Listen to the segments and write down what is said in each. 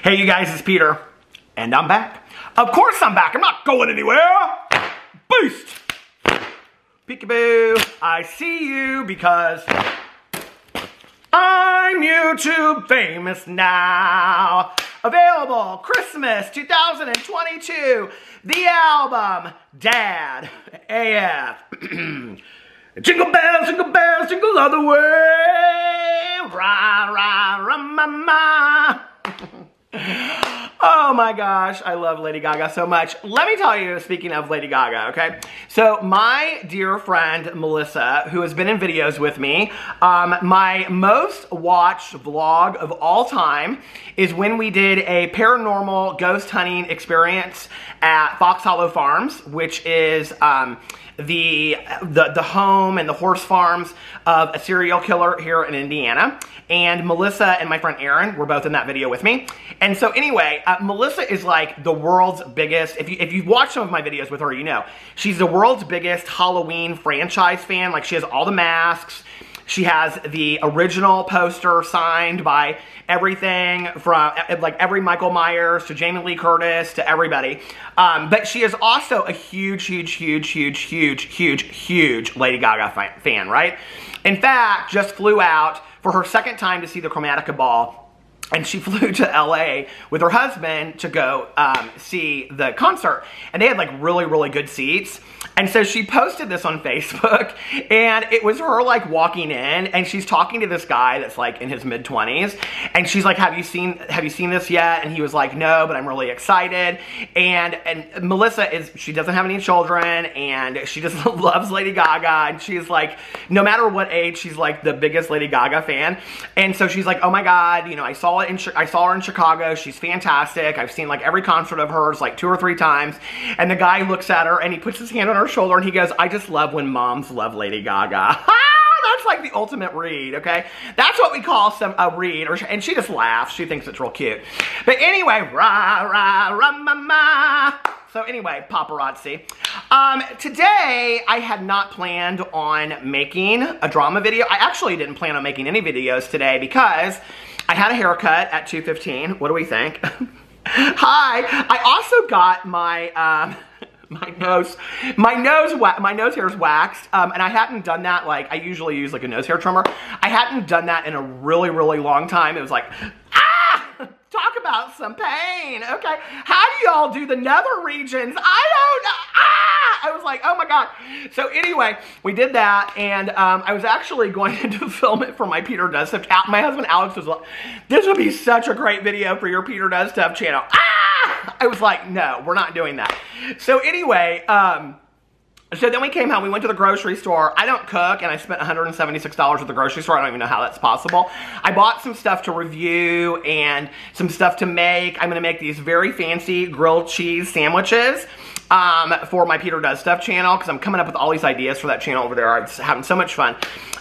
Hey you guys, it's Peter, and I'm back. Of course I'm back, I'm not going anywhere. Boost! Peekaboo, I see you because I'm YouTube famous now. Available Christmas 2022, the album Dad AF. Jingle bells, jingle all the way. Rah, rah, rah, ma, ma. Oh my gosh, I love Lady Gaga so much. Let me tell you, speaking of Lady Gaga, okay? So my dear friend Melissa, who has been in videos with me, my most watched vlog of all time is when we did a paranormal ghost hunting experience at Fox Hollow Farms, which is the home and the horse farms of a serial killer here in Indiana. And Melissa and my friend Erin were both in that video with me. And so anyway, Melissa is like the world's biggest, if you've watched some of my videos with her, you know, she's the world's biggest Halloween franchise fan. Like, she has all the masks. She has the original poster signed by everything from like every Michael Myers to Jamie Lee Curtis to everybody. But she is also a huge Lady Gaga fan, right? In fact, just flew out for her second time to see the Chromatica Ball. And she flew to LA with her husband to go see the concert. And they had like really good seats. And so she posted this on Facebook, and it was her like walking in, and she's talking to this guy that's like in his mid-20s, and she's like, have you seen this yet? And he was like, no, but I'm really excited. And Melissa she doesn't have any children, and she just loves Lady Gaga, and she's like, no matter what age, she's like the biggest Lady Gaga fan. And so she's like, oh my God, you know, I saw her in Chicago. She's fantastic. I've seen like every concert of hers like 2 or 3 times. And the guy looks at her and he puts his hand on her shoulder and he goes, I just love when moms love Lady Gaga. That's like the ultimate read, okay? That's what we call a read. And she just laughs. She thinks it's real cute. But anyway, rah, rah, rah, ma, ma. So anyway, paparazzi. Today, I had not planned on making a drama video. I actually didn't plan on making any videos today because I had a haircut at 2:15. What do we think? Hi. I also got my my nose hair's waxed, and I hadn't done that. Like, I usually use like a nose hair trimmer. I hadn't done that in a really long time. It was like, talk about some pain. Okay, how do y'all do the nether regions? I was like, oh my God. So anyway, we did that, and I was actually going to film it for my Peter Does Stuff. My husband Alex was like, this would be such a great video for your Peter Does Stuff channel. I was like, no, we're not doing that. So anyway, so then we came home, we went to the grocery store. I don't cook, and I spent $176 at the grocery store. I don't even know how that's possible. I bought some stuff to review and some stuff to make. I'm gonna make these very fancy grilled cheese sandwiches for my Peter Does Stuff channel, because I'm coming up with all these ideas for that channel over there. I'm just having so much fun.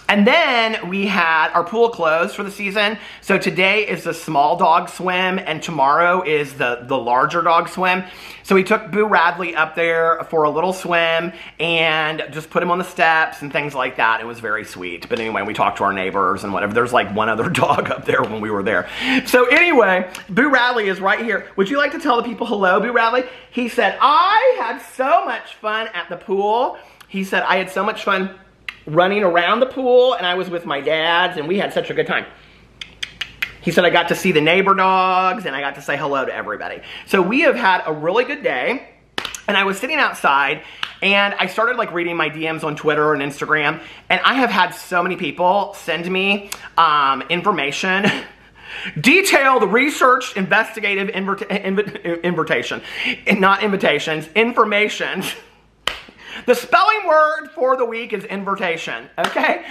And then we had our pool closed for the season. So today is the small dog swim, and tomorrow is the larger dog swim. So we took Boo Radley up there for a little swim and just put him on the steps and things like that. It was very sweet. But anyway, we talked to our neighbors and whatever. There's like one other dog up there when we were there. So anyway, Boo Radley is right here. Would you like to tell the people hello, Boo Radley? He said, I had so much fun at the pool. He said, I had so much fun running around the pool, and I was with my dads, and we had such a good time. He said, I got to see the neighbor dogs, and I got to say hello to everybody. So we have had a really good day, and I was sitting outside, and I started like reading my DMs on Twitter and Instagram, and I have had so many people send me information, detailed, researched, investigative information. The spelling word for the week is invitation, okay?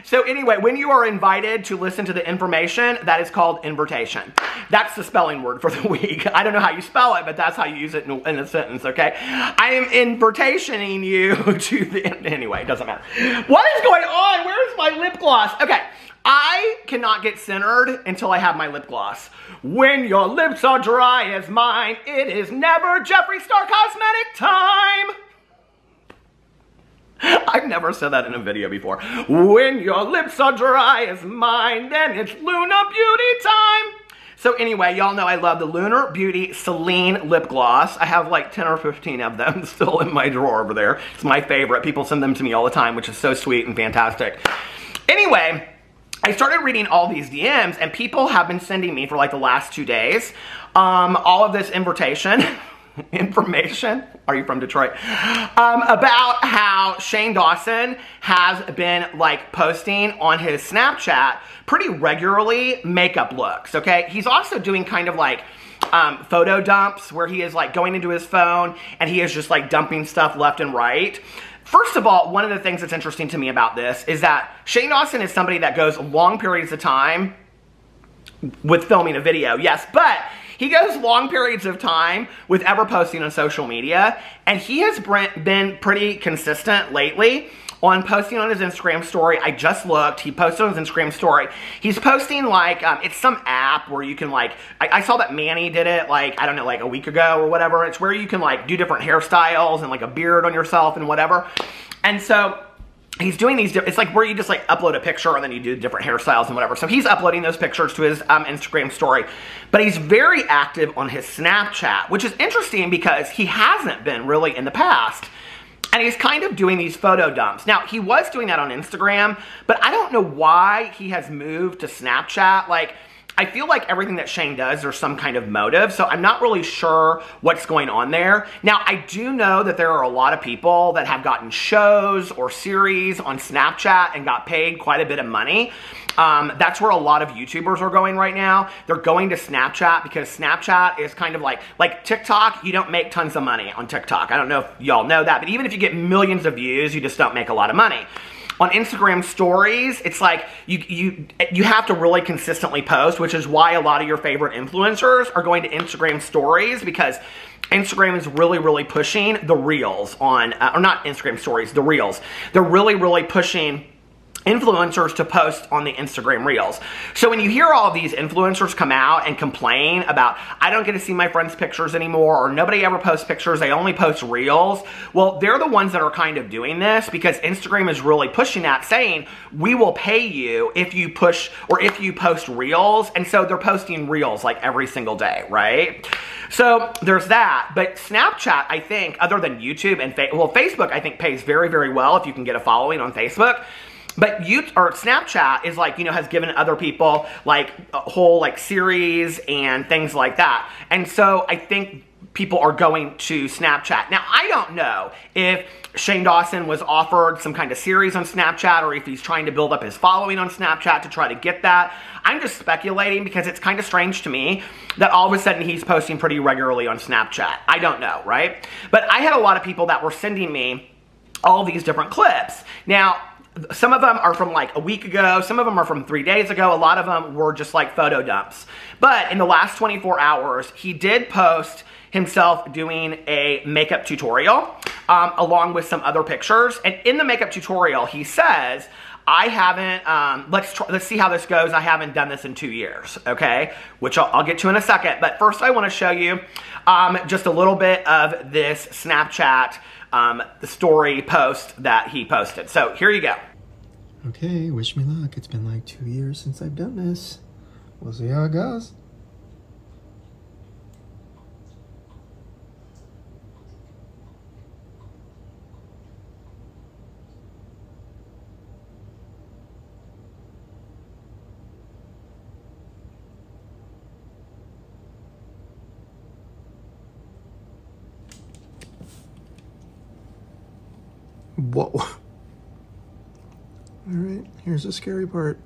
So anyway, when you are invited to listen to the information, that is called invitation. That's the spelling word for the week. I don't know how you spell it, but that's how you use it in a sentence, okay? I am invitationing you to the, anyway, it doesn't matter. What is going on? Where's my lip gloss? Okay. I cannot get centered until I have my lip gloss. When your lips are dry as mine, it is never Jeffree Star Cosmetic time. I've never said that in a video before. When your lips are dry as mine, then it's Luna Beauty time. So anyway, y'all know I love the Lunar Beauty Celine lip gloss. I have like 10 or 15 of them still in my drawer over there. It's my favorite. People send them to me all the time, which is so sweet and fantastic. Anyway, I started reading all these DMs, and people have been sending me for like the last 2 days all of this information, are you from Detroit? About how Shane Dawson has been like posting on his Snapchat pretty regularly makeup looks, okay? He's also doing kind of like photo dumps where he is like going into his phone and he is just like dumping stuff left and right. First of all, one of the things that's interesting to me about this is that Shane Dawson is somebody that goes long periods of time with filming a video, yes, but he goes long periods of time with ever posting on social media, and he has been pretty consistent lately on posting on his Instagram story. I just looked, he posted on his Instagram story. He's posting like, it's some app where you can like, I saw that Manny did it like, I don't know, like a week ago or whatever. It's where you can like do different hairstyles and like a beard on yourself and whatever. And so he's doing these, it's like where you just like upload a picture and then you do different hairstyles and whatever. So he's uploading those pictures to his Instagram story. But he's very active on his Snapchat, which is interesting because he hasn't been really in the past. And he's kind of doing these photo dumps. Now, he was doing that on Instagram, but I don't know why he has moved to Snapchat. Like, I feel like everything that Shane does, there's some kind of motive, so I'm not really sure what's going on there. Now, I do know that there are a lot of people that have gotten shows or series on Snapchat and got paid quite a bit of money. That's where a lot of YouTubers are going right now. They're going to Snapchat because Snapchat is kind of like TikTok. You don't make tons of money on TikTok. I don't know if y'all know that, but even if you get millions of views, you just don't make a lot of money. On Instagram stories, it's like you have to really consistently post, which is why a lot of your favorite influencers are going to Instagram stories, because Instagram is really, really pushing the reels on, or not Instagram stories, the reels. They're really, really pushing influencers to post on the Instagram reels. So when you hear all of these influencers come out and complain about, I don't get to see my friends' pictures anymore, or nobody ever posts pictures, they only post reels, well, they're the ones that are kind of doing this because Instagram is really pushing that, saying, we will pay you if you push, or if you post reels, and so they're posting reels like every single day, right? So there's that, but Snapchat, I think, other than YouTube and Facebook, I think pays very, very well if you can get a following on Facebook. But Snapchat is like, you know, has given other people like a whole like series and things like that. And so I think people are going to Snapchat. Now, I don't know if Shane Dawson was offered some kind of series on Snapchat or if he's trying to build up his following on Snapchat to try to get that. I'm just speculating because it's kind of strange to me that all of a sudden he's posting pretty regularly on Snapchat. I don't know, right? But I had a lot of people that were sending me all these different clips. Now, some of them are from like a week ago, some of them are from 3 days ago, a lot of them were just like photo dumps. But in the last 24 hours, he did post himself doing a makeup tutorial along with some other pictures. And in the makeup tutorial, he says, I haven't, let's see how this goes. I haven't done this in 2 years, okay? Which I'll get to in a second. But first I want to show you just a little bit of this Snapchat the story post that he posted. So here you go. Okay, wish me luck. It's been like 2 years since I've done this. We'll see how it goes. Whoa. Alright, here's the scary part.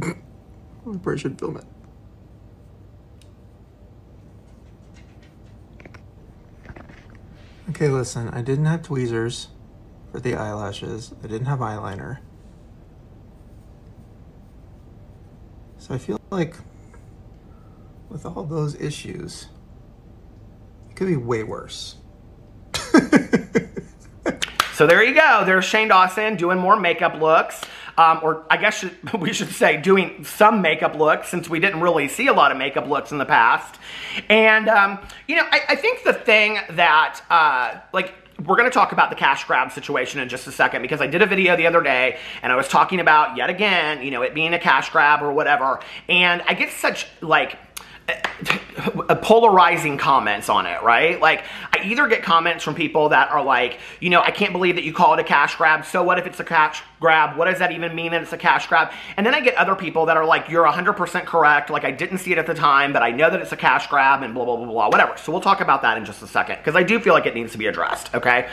I probably should film it. Okay, listen, I didn't have tweezers for the eyelashes. I didn't have eyeliner. So I feel like with all those issues, it could be way worse. So there you go. There's Shane Dawson doing more makeup looks. Or I guess we should say doing some makeup looks, since we didn't really see a lot of makeup looks in the past. And, you know, I think the thing that, like, we're going to talk about the cash grab situation in just a second, because I did a video the other day and I was talking about, yet again, you know, it being a cash grab or whatever. And I get such, like, polarizing comments on it, right? Like, I either get comments from people that are like, you know, I can't believe that you call it a cash grab. So what if it's a cash grab? What does that even mean that it's a cash grab? And then I get other people that are like, you're 100% correct. Like, I didn't see it at the time, but I know that it's a cash grab and blah, blah, blah, blah, whatever. So we'll talk about that in just a second, because I do feel like it needs to be addressed, okay?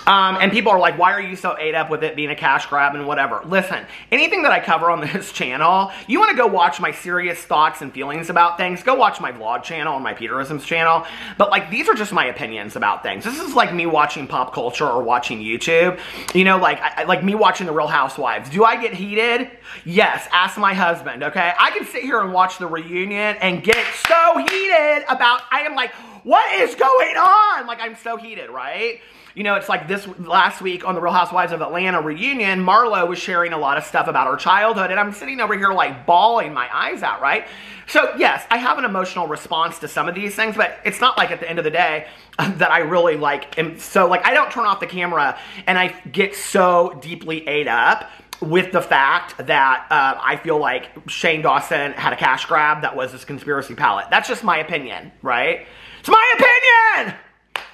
And people are like, why are you so ate up with it being a cash grab and whatever? Listen, anything that I cover on this channel, you want to go watch my serious thoughts and feelings about things, go watch my vlog channel and my Peterisms channel. But like, these are just my opinions about things. This is like me watching pop culture or watching YouTube. You know, like like me watching The Real Housewives. Do I get heated? Yes, ask my husband, okay? I can sit here and watch the reunion and get so heated about, I am like, what is going on? Like, I'm so heated, right? You know, it's like this last week on the Real Housewives of Atlanta reunion, Marlo was sharing a lot of stuff about her childhood, and I'm sitting over here like bawling my eyes out, right? So yes, I have an emotional response to some of these things, but it's not like at the end of the day that I really like am so like, I don't turn off the camera and I get so deeply ate up with the fact that I feel like Shane Dawson had a cash grab that was this conspiracy palette. That's just my opinion, right? It's my opinion!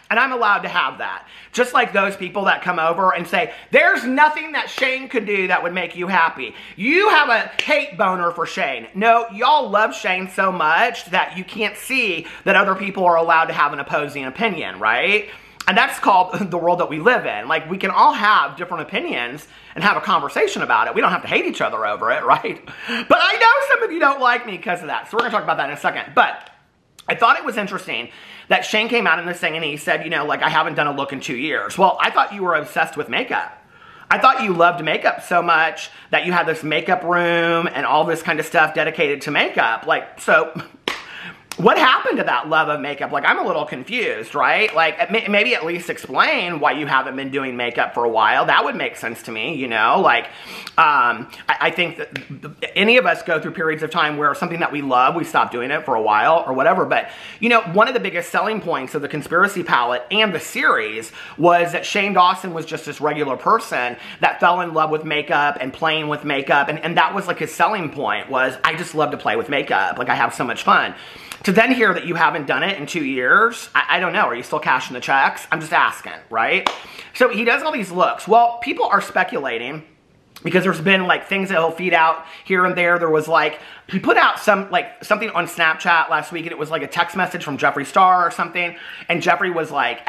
And I'm allowed to have that. Just like those people that come over and say, there's nothing that Shane could do that would make you happy. You have a hate boner for Shane. No, y'all love Shane so much that you can't see that other people are allowed to have an opposing opinion, right? And that's called the world that we live in. Like, we can all have different opinions and have a conversation about it. We don't have to hate each other over it, right? But I know some of you don't like me because of that. So we're going to talk about that in a second. But I thought it was interesting that Shane came out in this thing and he said, you know, like, I haven't done a look in 2 years. Well, I thought you were obsessed with makeup. I thought you loved makeup so much that you had this makeup room and all this kind of stuff dedicated to makeup. Like, so what happened to that love of makeup? Like, I'm a little confused, right? Like, maybe at least explain why you haven't been doing makeup for a while. That would make sense to me, you know? Like, I think that any of us go through periods of time where something that we love, we stop doing it for a while or whatever. But, you know, one of the biggest selling points of the conspiracy palette and the series was that Shane Dawson was just this regular person that fell in love with makeup and playing with makeup. And that was like his selling point was, I just love to play with makeup. Like, I have so much fun. To then hear that you haven't done it in 2 years, I don't know. Are you still cashing the checks? I'm just asking, right? So he does all these looks. Well, people are speculating because there's been like things that he'll feed out here and there. There was like, he put out something on Snapchat last week, and it was like a text message from Jeffree Star or something. And Jeffree was like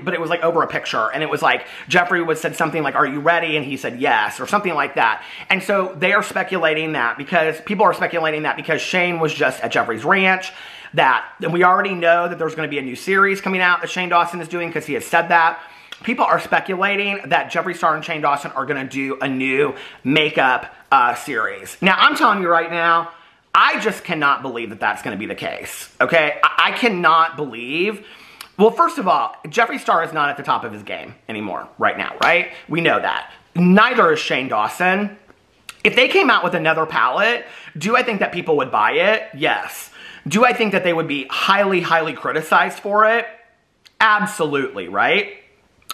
but it was like over a picture. And it was like, Jeffree said something like, are you ready? And he said yes, or something like that. And so they are speculating that people are speculating that because Shane was just at Jeffree's ranch, and we already know that there's going to be a new series coming out that Shane Dawson is doing because he has said that. People are speculating that Jeffree Star and Shane Dawson are going to do a new makeup series. Now, I'm telling you right now, I just cannot believe that that's going to be the case, okay? I cannot believe. Well, first of all, Jeffree Star is not at the top of his game anymore right now, right? We know that. Neither is Shane Dawson. If they came out with another palette, do I think that people would buy it? Yes. Do I think that they would be highly, highly criticized for it? Absolutely, right?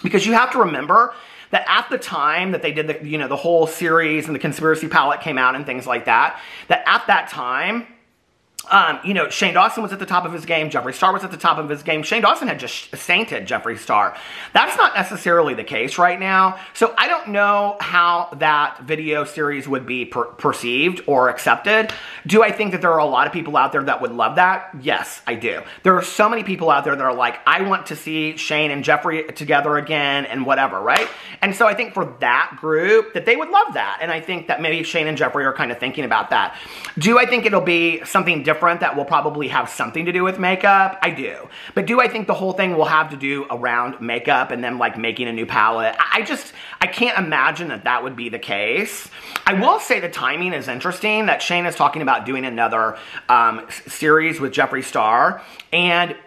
Because you have to remember that at the time that they did the whole series and the conspiracy palette came out and things like that, that at that time, Shane Dawson was at the top of his game. Jeffree Star was at the top of his game. Shane Dawson had just sainted Jeffree Star. That's not necessarily the case right now. So I don't know how that video series would be perceived or accepted. Do I think that there are a lot of people out there that would love that? Yes, I do. There are so many people out there that are like, I want to see Shane and Jeffree together again and whatever, right? And so I think for that group that they would love that. And I think that maybe Shane and Jeffree are kind of thinking about that. Do I think it'll be something different that will probably have something to do with makeup? I do. But do I think the whole thing will have to do around makeup and them like making a new palette? I can't imagine that that would be the case. I will say the timing is interesting, that Shane is talking about doing another series with Jeffree Star, and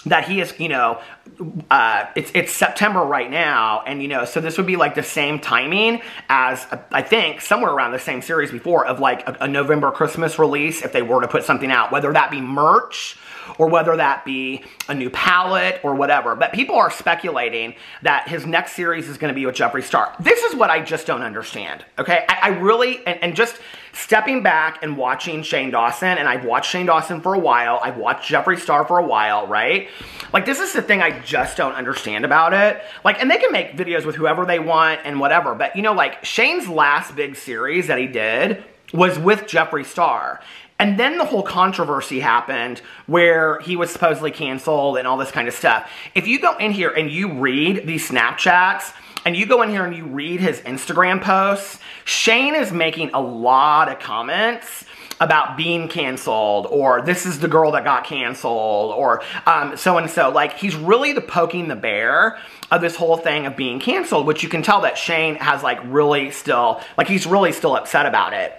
that he is, it's September right now, and so this would be like the same timing as, I think, somewhere around the same series before of like a November Christmas release if they were to put something out, whether that be merch or whether that be a new palette or whatever. But people are speculating that his next series is going to be with Jeffree Star. This is what I just don't understand, okay? I really, and just stepping back and watching Shane Dawson, and I've watched Shane Dawson for a while, I've watched Jeffree Star for a while, right? Like, this is the thing I just don't understand about it. Like, and they can make videos with whoever they want and whatever, but, you know, like, Shane's last big series that he did was with Jeffree Star. And then the whole controversy happened where he was supposedly canceled and all this kind of stuff. If you go in here and you read these Snapchats, and you go in here and you read his Instagram posts, Shane is making a lot of comments about being canceled, or this is the girl that got canceled, or so-and-so. Like, he's really poking the bear of this whole thing of being canceled, which you can tell that Shane has, like, really still, like, he's really still upset about it.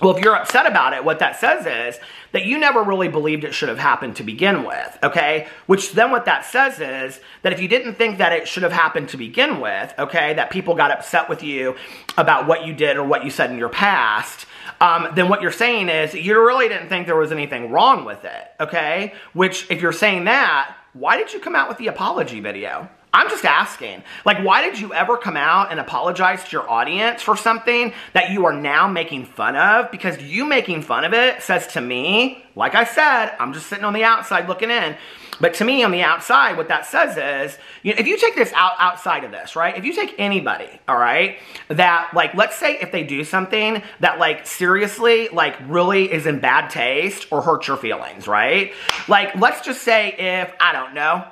Well, if you're upset about it, what that says is that you never really believed it should have happened to begin with, okay? Which then what that says is that if you didn't think that it should have happened to begin with, okay, that people got upset with you about what you did or what you said in your past, then what you're saying is you really didn't think there was anything wrong with it, okay? Which, if you're saying that, why did you come out with the apology video? I'm just asking. Like, why did you ever come out and apologize to your audience for something that you are now making fun of? Because you making fun of it says to me, like I said, I'm just sitting on the outside looking in, but to me on the outside, what that says is, you know, if you take this outside of this, right? If you take anybody, all right, that, like, let's say if they do something that, like, seriously, like, really is in bad taste or hurts your feelings, right? Like, let's just say if, I don't know,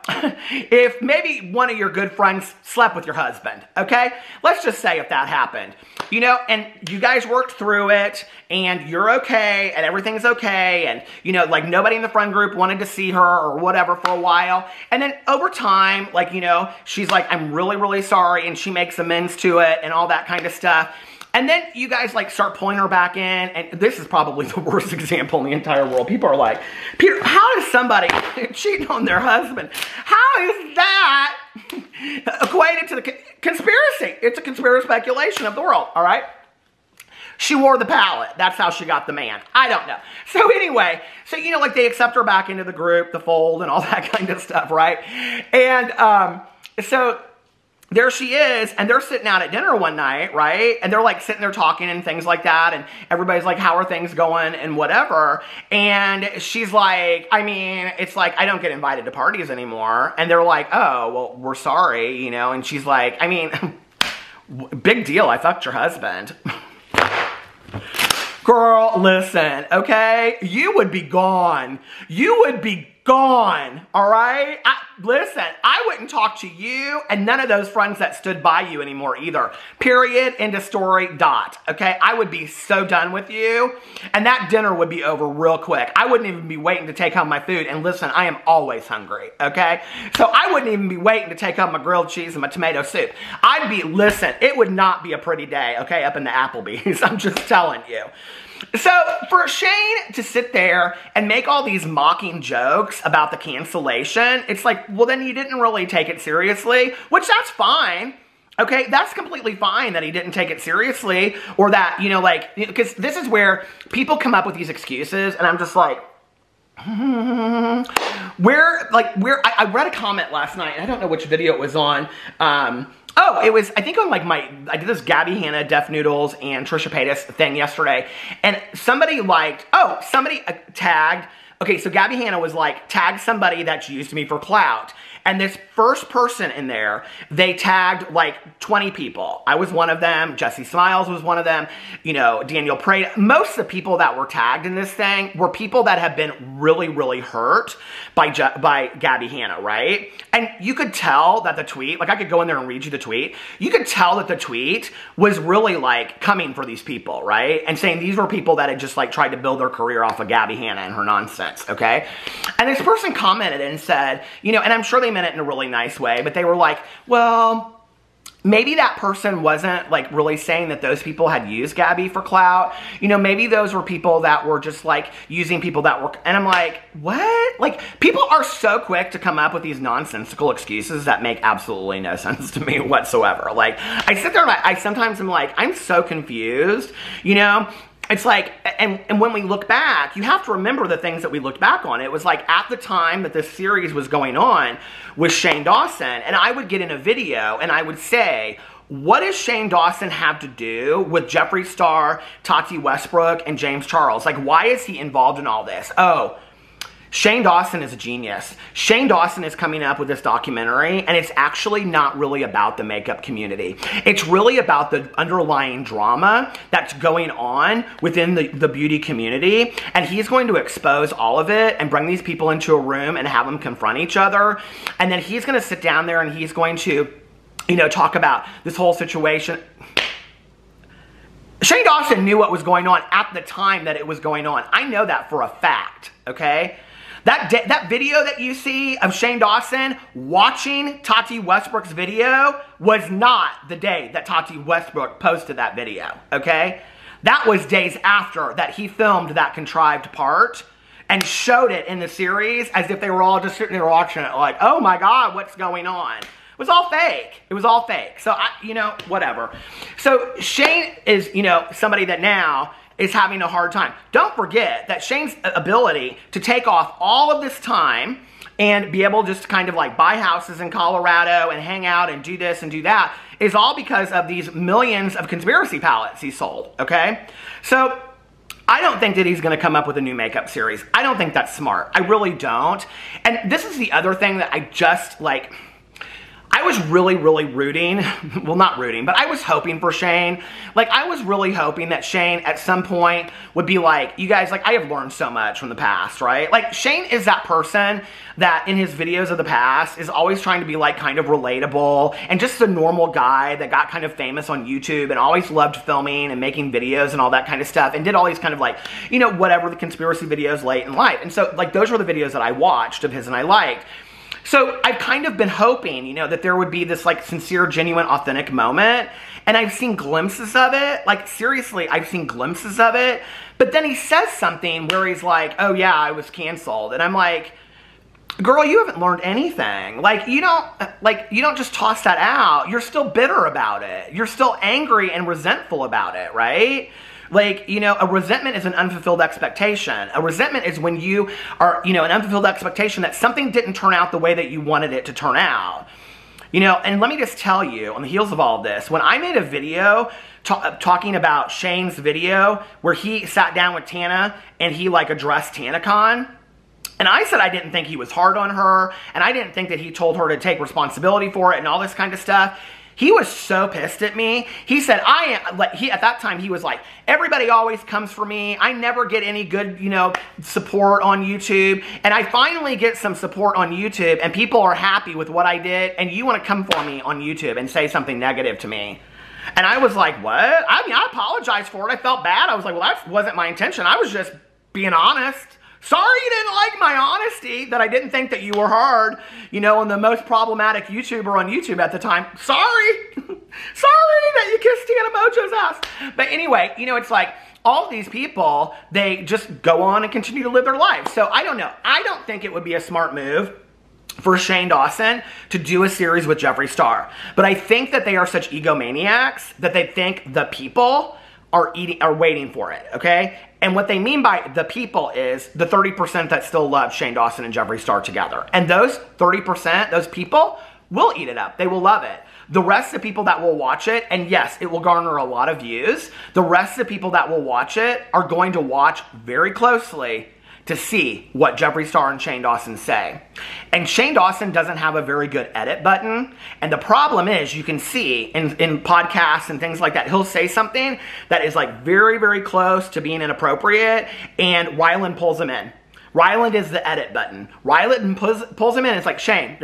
if maybe one of your good friends slept with your husband, okay? Let's just say if that happened, you know, and you guys worked through it, and you're okay, and everything's okay, and, you know, like, nobody in the friend group wanted to see her or whatever for a while, and then over time, like, you know, she's like, I'm really, really sorry, and she makes amends to it, and all that kind of stuff, and then you guys, like, start pulling her back in, and this is probably the worst example in the entire world. People are like, Peter, how does somebody cheat on their husband? How is that equated to the conspiracy? It's a conspiracy speculation of the world, all right? She wore the palette. That's how she got the man. I don't know. So anyway, so, you know, like, they accept her back into the group, the fold, and all that kind of stuff, right? And so there she is, and they're sitting out at dinner one night, right? And they're, like, sitting there talking and things like that, and everybody's like, how are things going and whatever. And she's like, I mean, it's like, I don't get invited to parties anymore. And they're like, oh, well, we're sorry, you know? And she's like, I mean, big deal. I fucked your husband. Girl, listen, okay? You would be gone. You would be gone, all right? Listen, I wouldn't talk to you and none of those friends that stood by you anymore either. Period, end of story, dot, okay? I would be so done with you, and that dinner would be over real quick. I wouldn't even be waiting to take home my food, and listen, I am always hungry, okay? So I wouldn't even be waiting to take home my grilled cheese and my tomato soup. I'd be, listen, it would not be a pretty day, okay, up in the Applebee's. I'm just telling you. So for Shane to sit there and make all these mocking jokes about the cancellation, it's like, well, then you didn't really take it seriously, which that's fine. Okay, that's completely fine that he didn't take it seriously, or that, you know, like, because this is where people come up with these excuses, and I'm just like, I read a comment last night, and I don't know which video it was on. Oh, it was, I think on, like, I did this Gabby Hanna, Def Noodles, and Trisha Paytas thing yesterday, and somebody tagged, okay, so Gabby Hanna was like, tag somebody that's used me for clout. And this first person in there, they tagged like 20 people. I was one of them. Jesse Smiles was one of them. You know, Daniel Prada. Most of the people that were tagged in this thing were people that have been really, really hurt by Gabby Hanna, right? And you could tell that the tweet, like I could go in there and read you the tweet. You could tell that the tweet was really like coming for these people, right? And saying these were people that had just like tried to build their career off of Gabby Hanna and her nonsense, okay? And this person commented and said, you know, and I'm sure they meant it in a really nice way, but they were like, well, maybe that person wasn't like really saying that those people had used Gabby for clout. You know, maybe those were people that were just like using people that were, and I'm like, what? Like, people are so quick to come up with these nonsensical excuses that make absolutely no sense to me whatsoever. Like, I sit there and I sometimes am like, I'm so confused, you know? It's like, and when we look back, you have to remember the things that we looked back on. It was like at the time that this series was going on with Shane Dawson, and I would get in a video and I would say, what does Shane Dawson have to do with Jeffree Star, Tati Westbrook, and James Charles? Like, why is he involved in all this? Oh, Shane Dawson is a genius. Shane Dawson is coming up with this documentary, and it's actually not really about the makeup community. It's really about the underlying drama that's going on within the beauty community, and he's going to expose all of it and bring these people into a room and have them confront each other, and then he's going to sit down there and he's going to, you know, talk about this whole situation. Shane Dawson knew what was going on at the time that it was going on. I know that for a fact, okay? That video that you see of Shane Dawson watching Tati Westbrook's video was not the day that Tati Westbrook posted that video, okay? That was days after that he filmed that contrived part and showed it in the series as if they were all just sitting there watching it like, oh my God, what's going on? It was all fake. It was all fake. So, you know, whatever. So Shane is, you know, somebody that now is having a hard time. Don't forget that Shane's ability to take off all of this time and be able just to kind of like buy houses in Colorado and hang out and do this and do that is all because of these millions of conspiracy palettes he sold, okay? So I don't think that he's going to come up with a new makeup series. I don't think that's smart. I really don't. And this is the other thing that I just like... I was really rooting, well not rooting, but I was hoping for Shane. Like I was really hoping that Shane at some point would be like, you guys, like I have learned so much from the past, right? Like Shane is that person that in his videos of the past is always trying to be like kind of relatable and just a normal guy that got kind of famous on YouTube and always loved filming and making videos and all that kind of stuff and did all these kind of like, you know, whatever the conspiracy videos late in life. And so like those were the videos that I watched of his and I liked. So I've kind of been hoping, you know, that there would be this like sincere, genuine, authentic moment. And I've seen glimpses of it. Like seriously, I've seen glimpses of it. But then he says something where he's like, oh yeah, I was canceled. And I'm like, girl, you haven't learned anything. Like you don't just toss that out. You're still bitter about it. You're still angry and resentful about it, right? Like, you know, a resentment is an unfulfilled expectation. A resentment is when you are, you know, an unfulfilled expectation that something didn't turn out the way that you wanted it to turn out. You know, and let me just tell you, on the heels of all of this, when I made a video talking about Shane's video where he sat down with Tana and he, like, addressed TanaCon, and I said I didn't think he was hard on her, and I didn't think that he told her to take responsibility for it and all this kind of stuff. He was so pissed at me. He said, at that time, he was like, everybody always comes for me. I never get any good, you know, support on YouTube. And I finally get some support on YouTube and people are happy with what I did. And you want to come for me on YouTube and say something negative to me. And I was like, what? I mean, I apologized for it. I felt bad. I was like, well, that wasn't my intention. I was just being honest. Sorry you didn't like my honesty, that I didn't think that you were hard, you know, and the most problematic YouTuber on YouTube at the time. Sorry. Sorry that you kissed Tana Mojo's ass. But anyway, you know, it's like all of these people, they just go on and continue to live their lives. So I don't know. I don't think it would be a smart move for Shane Dawson to do a series with Jeffree Star. But I think that they are such egomaniacs that they think the people are waiting for it, okay? And what they mean by the people is the 30% that still love Shane Dawson and Jeffree Star together. And those 30%, those people, will eat it up. They will love it. The rest of the people that will watch it, and yes, it will garner a lot of views, the rest of the people that will watch it are going to watch very closely to see what Jeffree Star and Shane Dawson say. And Shane Dawson doesn't have a very good edit button. And the problem is, you can see in podcasts and things like that, he'll say something that is like very, very close to being inappropriate, and Ryland pulls him in. Ryland is the edit button. Ryland pulls him in. It's like, Shane.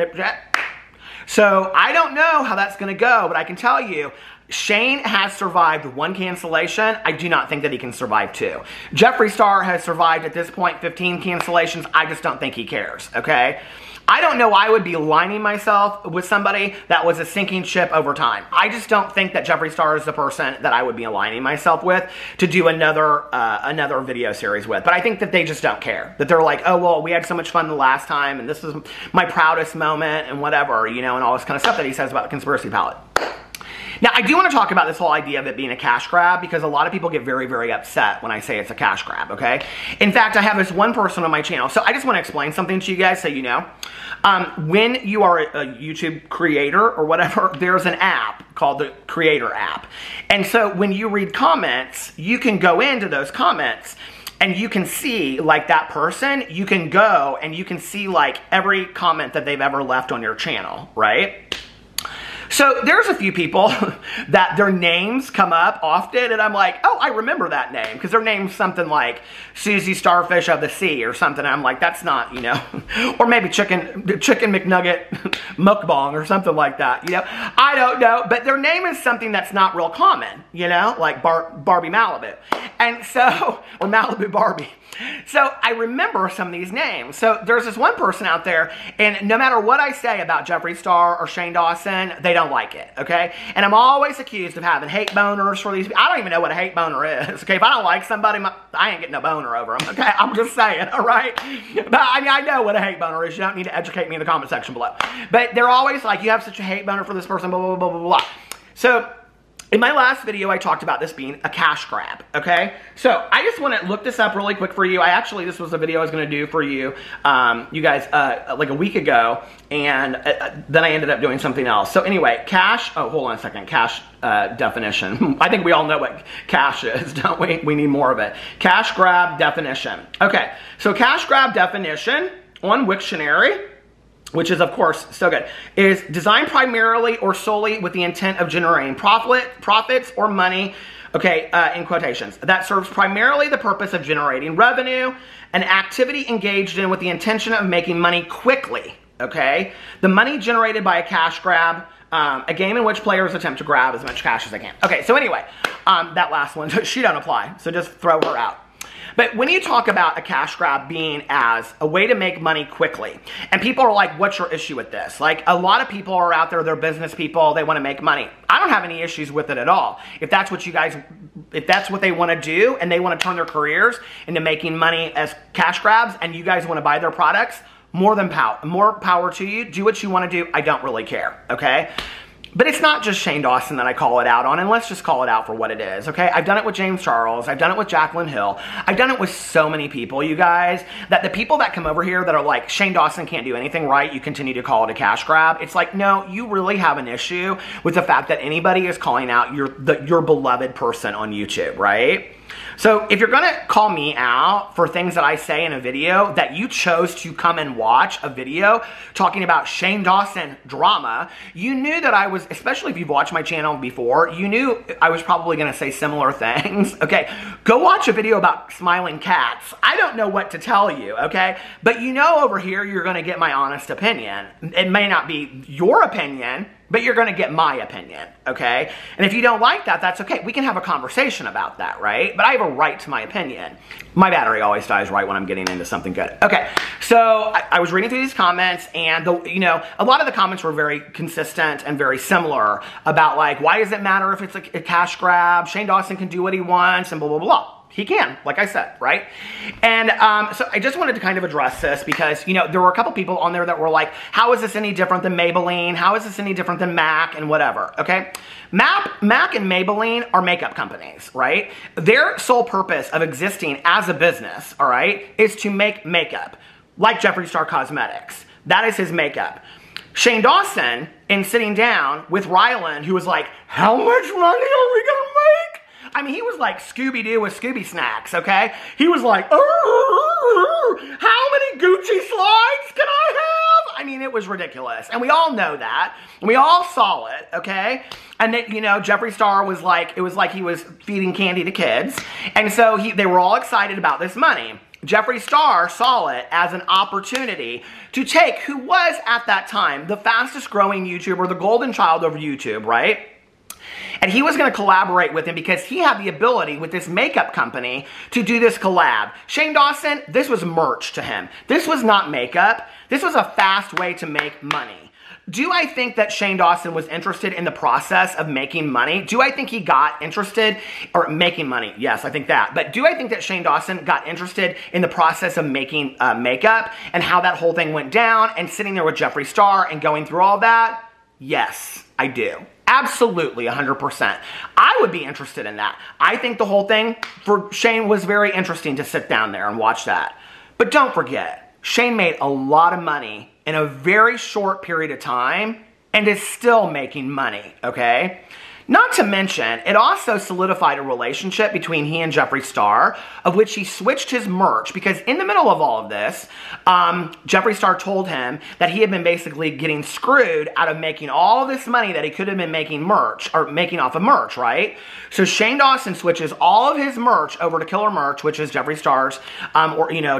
So I don't know how that's going to go, but I can tell you, Shane has survived one cancellation. I do not think that he can survive two. Jeffree Star has survived at this point 15 cancellations. I just don't think he cares, okay? I don't know why I would be aligning myself with somebody that was a sinking ship over time. I just don't think that Jeffree Star is the person that I would be aligning myself with to do another video series with. But I think that they just don't care. That they're like, oh, well, we had so much fun the last time, and this is my proudest moment, and whatever, you know, and all this kind of stuff that he says about the conspiracy palette. Now, I do want to talk about this whole idea of it being a cash grab because a lot of people get very, very upset when I say it's a cash grab, okay? In fact, I have this one person on my channel. So I just want to explain something to you guys so you know. When you are a YouTube creator or whatever, there's an app called the Creator app. And so when you read comments, you can go into those comments and you can see, like, that person, you can go and you can see, like, every comment that they've ever left on your channel, right? So there's a few people that their names come up often, and I'm like, oh, I remember that name, because their name's something like Susie Starfish of the Sea or something. And I'm like, that's not, you know, or maybe Chicken McNugget Mukbang or something like that, you know. I don't know, but their name is something that's not real common, you know, like Barbie Malibu. And so, or Malibu Barbie. So I remember some of these names. So there's this one person out there, and no matter what I say about Jeffree Star or Shane Dawson, they don't like it, okay? And I'm always accused of having hate boners for these people. I don't even know what a hate boner is, okay? If I don't like somebody, I ain't getting no boner over them, okay? I'm just saying, all right? But I mean, I know what a hate boner is. You don't need to educate me in the comment section below. But they're always like, you have such a hate boner for this person, blah, blah, blah, blah, blah. So in my last video, I talked about this being a cash grab, okay? So I just want to look this up really quick for you. This was a video I was going to do for you, you guys, like a week ago, and then I ended up doing something else. So anyway, cash, oh, hold on a second, cash definition. I think we all know what cash is, don't we? We need more of it. Cash grab definition. Okay, so cash grab definition on Wiktionary, which is, of course, so good, is designed primarily or solely with the intent of generating profits or money, okay, in quotations. That serves primarily the purpose of generating revenue, an activity engaged in with the intention of making money quickly, okay? The money generated by a cash grab, a game in which players attempt to grab as much cash as they can. Okay, so anyway, that last one, she don't apply, so just throw her out. But when you talk about a cash grab being as a way to make money quickly, and people are like, what's your issue with this? Like, a lot of people are out there, they're business people, they want to make money. I don't have any issues with it at all. If that's what you guys, if that's what they want to do, and they want to turn their careers into making money as cash grabs, and you guys want to buy their products, more power to you. Do what you want to do. I don't really care, okay? But it's not just Shane Dawson that I call it out on, and let's just call it out for what it is, okay? I've done it with James Charles. I've done it with Jaclyn Hill. I've done it with so many people, you guys, that the people that come over here that are like, Shane Dawson can't do anything right, you continue to call it a cash grab. It's like, no, you really have an issue with the fact that anybody is calling out your beloved person on YouTube, right? So if you're going to call me out for things that I say in a video that you chose to come and watch a video talking about Shane Dawson drama, you knew that I was, especially if you've watched my channel before, you knew I was probably going to say similar things, okay? Go watch a video about smiling cats. I don't know what to tell you, okay? But you know over here you're going to get my honest opinion. It may not be your opinion, but you're going to get my opinion, okay? And if you don't like that, that's okay. We can have a conversation about that, right? But I have a right to my opinion. My battery always dies right when I'm getting into something good. Okay, so I was reading through these comments, and you know, a lot of the comments were very consistent and very similar about, like, why does it matter if it's a cash grab? Shane Dawson can do what he wants and blah, blah, blah. He can, like I said, right? And so I just wanted to kind of address this because, you know, there were a couple people on there that were like, how is this any different than Maybelline? How is this any different than MAC and whatever, okay? MAC and Maybelline are makeup companies, right? Their sole purpose of existing as a business, all right, is to make makeup, like Jeffree Star Cosmetics. That is his makeup. Shane Dawson, in sitting down with Rylan, who was like, how much money are we gonna make? I mean, he was like Scooby-Doo with Scooby Snacks, okay? He was like, how many Gucci slides can I have? I mean, it was ridiculous. And we all know that. And we all saw it, okay? And that, you know, Jeffree Star was like, it was like he was feeding candy to kids. And so they were all excited about this money. Jeffree Star saw it as an opportunity to take who was, at that time, the fastest growing YouTuber, the golden child of YouTube, right? And he was going to collaborate with him because he had the ability with this makeup company to do this collab. Shane Dawson, this was merch to him. This was not makeup. This was a fast way to make money. Do I think that Shane Dawson was interested in the process of making money? Do I think he got interested, or making money? Yes, I think that. But do I think that Shane Dawson got interested in the process of making makeup and how that whole thing went down and sitting there with Jeffree Star and going through all that? Yes, I do. Absolutely, 100%. I would be interested in that. I think the whole thing for Shane was very interesting to sit down there and watch that. But don't forget, Shane made a lot of money in a very short period of time and is still making money, okay? Not to mention, it also solidified a relationship between he and Jeffree Star, of which he switched his merch, because in the middle of all of this, Jeffree Star told him that he had been basically getting screwed out of making all this money that he could have been making merch, or making off of merch, right? So Shane Dawson switches all of his merch over to Killer Merch, which is Jeffree Star's,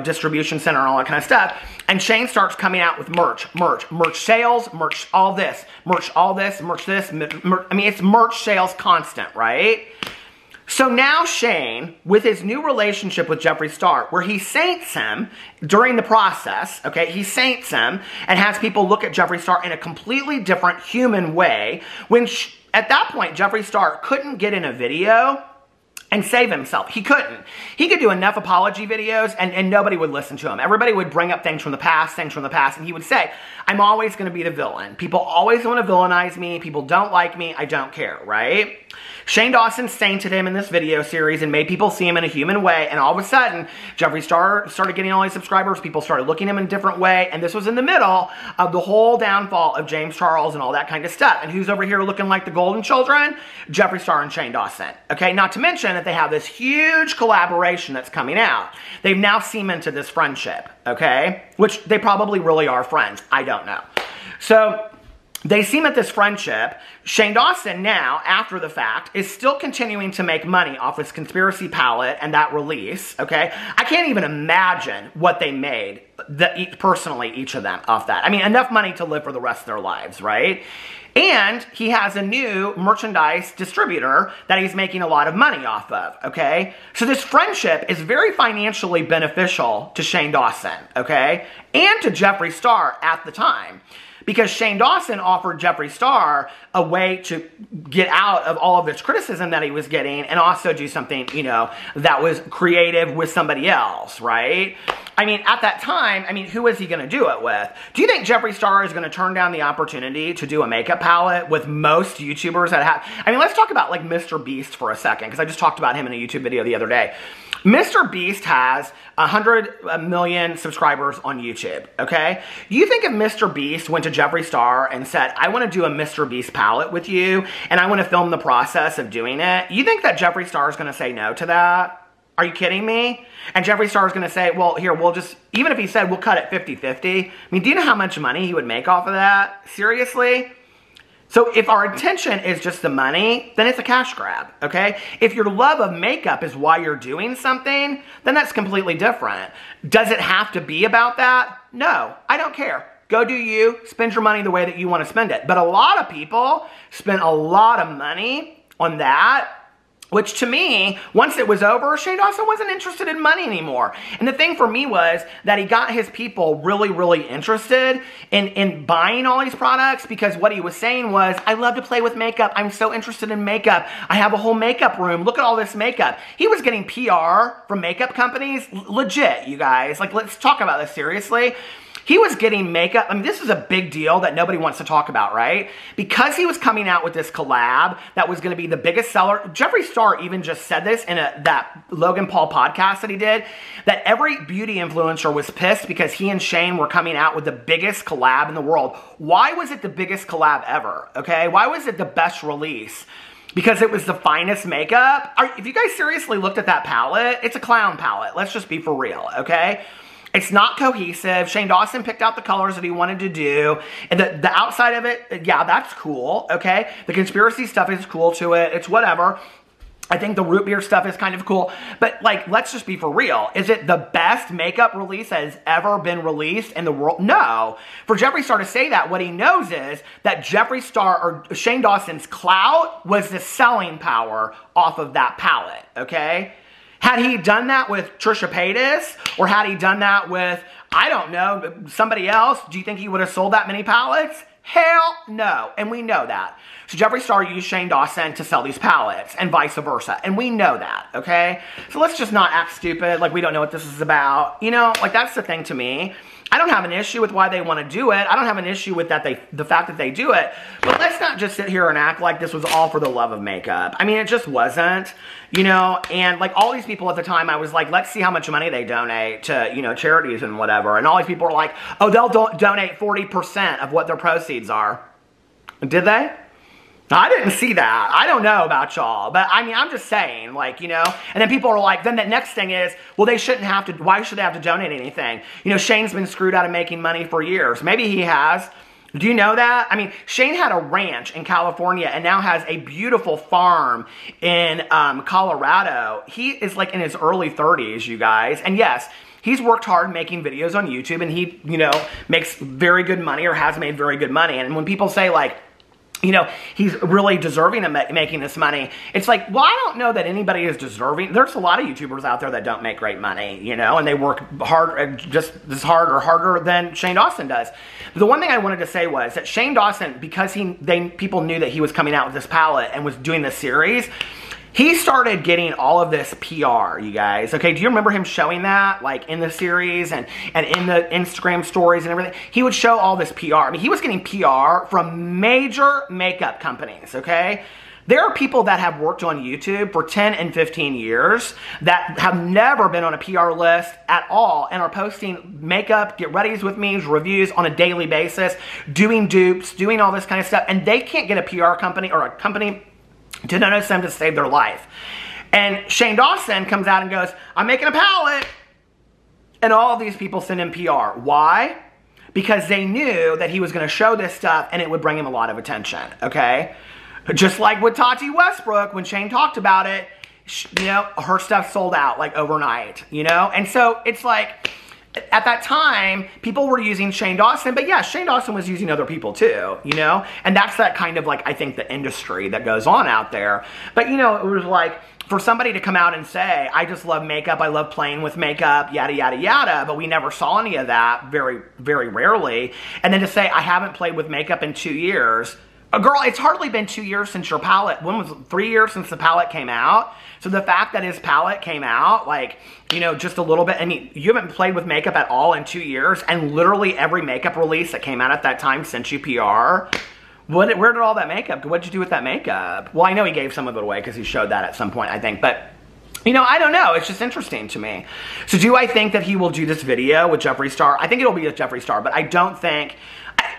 distribution center and all that kind of stuff, and Shane starts coming out with merch sales, merch all this, merch this, I mean, it's merch sales constant, right? So now Shane, with his new relationship with Jeffree Star, where he saints him during the process, okay, he saints him and has people look at Jeffree Star in a completely different human way, when at that point, Jeffree Star couldn't get in a video and save himself. He couldn't. He could do enough apology videos and nobody would listen to him. Everybody would bring up things from the past, and he would say, I'm always going to be the villain. People always want to villainize me. People don't like me. I don't care, right? Shane Dawson sainted him in this video series and made people see him in a human way, and all of a sudden, Jeffree Star started getting all these subscribers. People started looking at him in a different way, and this was in the middle of the whole downfall of James Charles and all that kind of stuff. And who's over here looking like the golden children? Jeffree Star and Shane Dawson. Okay, not to mention that they have this huge collaboration that's coming out. They've now cemented this friendship, okay? Which they probably really are friends. I don't know. So they cement this friendship. Shane Dawson now, after the fact, is still continuing to make money off this conspiracy palette and that release, okay? I can't even imagine what they made, personally, each of them, off that. I mean, enough money to live for the rest of their lives, right? And he has a new merchandise distributor that he's making a lot of money off of, okay? So this friendship is very financially beneficial to Shane Dawson, okay? And to Jeffree Star at the time. Because Shane Dawson offered Jeffree Star a way to get out of all of this criticism that he was getting and also do something, that was creative with somebody else, right? I mean, at that time, who was he going to do it with? Do you think Jeffree Star is going to turn down the opportunity to do a makeup palette with most YouTubers that have... let's talk about, like, Mr. Beast for a second, because I just talked about him in a YouTube video the other day. Mr. Beast has 100 million subscribers on YouTube, okay? You think if Mr. Beast went to Jeffree Star and said, I want to do a Mr. Beast palette with you, and I want to film the process of doing it, you think that Jeffree Star is going to say no to that? Are you kidding me? And Jeffree Star is going to say, well, here, we'll just, even if he said, we'll cut it 50-50, do you know how much money he would make off of that? Seriously? So if our intention is just the money, then it's a cash grab, okay? If your love of makeup is why you're doing something, then that's completely different. Does it have to be about that? No, I don't care. Go do you, spend your money the way that you want to spend it. But a lot of people spend a lot of money on that, which to me, once it was over, Shane Dawson wasn't interested in money anymore. And the thing for me was that he got his people really, really interested in buying all these products, because what he was saying was, I love to play with makeup. I'm so interested in makeup. I have a whole makeup room. Look at all this makeup. He was getting PR from makeup companies. Legit, you guys. Like, let's talk about this seriously. He was getting makeup. This is a big deal that nobody wants to talk about, right? Because he was coming out with this collab that was going to be the biggest seller. Jeffree Star even just said this in that Logan Paul podcast that he did, that every beauty influencer was pissed because he and Shane were coming out with the biggest collab in the world. Why was it the biggest collab ever, okay? Why was it the best release? Because it was the finest makeup? If you guys seriously looked at that palette, it's a clown palette. Let's just be for real, okay? It's not cohesive. Shane Dawson picked out the colors that he wanted to do. And the outside of it, yeah, that's cool, okay? The conspiracy stuff is cool to it. It's whatever. I think the root beer stuff is kind of cool. But, like, let's just be for real. Is it the best makeup release that has ever been released in the world? No. For Jeffree Star to say that, what he knows is that Jeffree Star, or Shane Dawson's clout, was the selling power off of that palette, okay? Had he done that with Trisha Paytas, or had he done that with, I don't know, somebody else, do you think he would have sold that many palettes? Hell no, and we know that. So Jeffree Star used Shane Dawson to sell these palettes, and vice versa, and we know that, okay? So let's just not act stupid, like we don't know what this is about. Like, that's the thing to me, I don't have an issue with why they want to do it. I don't have an issue with the fact that they do it. But let's not just sit here and act like this was all for the love of makeup. I mean, it just wasn't, you know. And like all these people at the time, I was like, let's see how much money they donate to, you know, charities and whatever. And all these people are like, oh, they'll donate 40% of what their proceeds are. Did they? I didn't see that. I don't know about y'all, but I mean, I'm just saying, like, you know, and then people are like, then the next thing is, well, they shouldn't have to, why should they have to donate anything? You know, Shane's been screwed out of making money for years. Maybe he has. Do you know that? I mean, Shane had a ranch in California and now has a beautiful farm in Colorado. He is like in his early 30s, you guys. And yes, he's worked hard making videos on YouTube and he, you know, makes very good money or has made very good money. And when people say like, you know, he's really deserving of making this money. It's like, well, I don't know that anybody is deserving. There's a lot of YouTubers out there that don't make great money, you know, and they work hard, just as hard or harder than Shane Dawson does. The one thing I wanted to say was that Shane Dawson, because people knew that he was coming out with this palette and was doing this series, he started getting all of this PR, you guys. Okay, do you remember him showing that, like, in the series and in the Instagram stories and everything? He would show all this PR. I mean, he was getting PR from major makeup companies, okay? There are people that have worked on YouTube for 10 and 15 years that have never been on a PR list at all and are posting makeup, get readies with me, reviews on a daily basis, doing dupes, doing all this kind of stuff, and they can't get a PR company or a company to notice them to save their life. And Shane Dawson comes out and goes, I'm making a palette. And all of these people send him PR. Why? Because they knew that he was going to show this stuff and it would bring him a lot of attention, okay? Just like with Tati Westbrook, when Shane talked about it, you know, her stuff sold out like overnight, you know? And so it's like, at that time, people were using Shane Dawson, but yeah, Shane Dawson was using other people too, you know? And that's that kind of like, I think, the industry that goes on out there. But you know, it was like, for somebody to come out and say, I just love makeup, I love playing with makeup, yada, yada, yada, but we never saw any of that, very, very rarely. And then to say, I haven't played with makeup in 2 years. Girl, it's hardly been 2 years since your palette. When was it? 3 years since the palette came out? So the fact that his palette came out, like, you know, just a little bit, and you haven't played with makeup at all in 2 years, and literally every makeup release that came out at that time sent you PR. Where did all that makeup, what did you do with that makeup? Well, I know he gave some of it away because he showed that at some point, I think, but you know, I don't know. It's just interesting to me. So do I think that he will do this video with Jeffree Star? I think it'll be with Jeffree Star, but I don't think,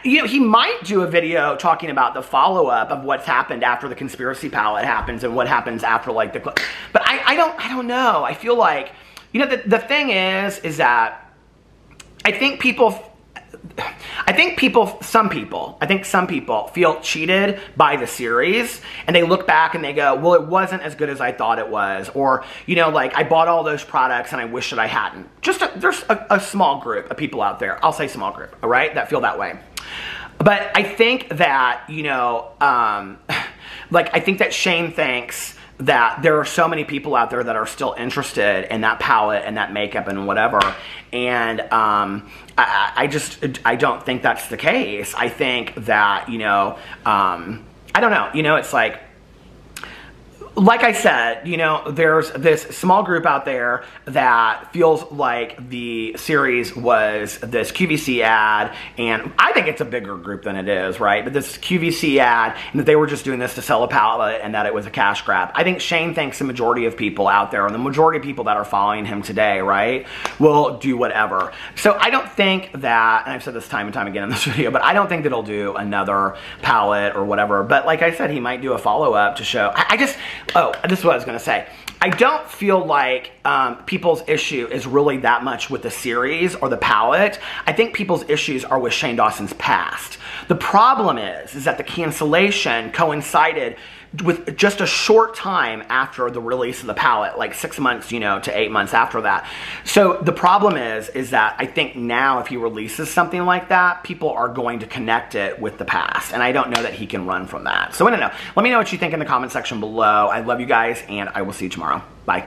you know, he might do a video talking about the follow-up of what's happened after the conspiracy palette happens and what happens after, like, the, but I don't know. I feel like, you know, the thing is that I think some people feel cheated by the series and they look back and they go, well, it wasn't as good as I thought it was. Or, you know, like, I bought all those products and I wish that I hadn't. There's a small group of people out there, I'll say small group, all right, that feel that way. But I think that, you know, like, I think that Shane thinks that there are so many people out there that are still interested in that palette and that makeup and whatever. And I don't think that's the case. I think that, you know, I don't know, you know, it's like I said, you know, there's this small group out there that feels like the series was this QVC ad, and I think it's a bigger group than it is, right? But this QVC ad, and that they were just doing this to sell a palette and that it was a cash grab. I think Shane thinks the majority of people out there, and the majority of people that are following him today, right, will do whatever. So I don't think that, and I've said this time and time again in this video, but I don't think that he'll do another palette or whatever. But like I said, he might do a follow-up to show. Oh, this is what I was going to say. I don't feel like people's issue is really that much with the series or the palette. I think people's issues are with Shane Dawson's past. The problem is that the cancellation coincided with just a short time after the release of the palette, like 6 months, you know, to 8 months after that. So the problem is that I think now if he releases something like that, people are going to connect it with the past. And I don't know that he can run from that. So I don't know. Let me know what you think in the comment section below. I love you guys, and I will see you tomorrow. Bye.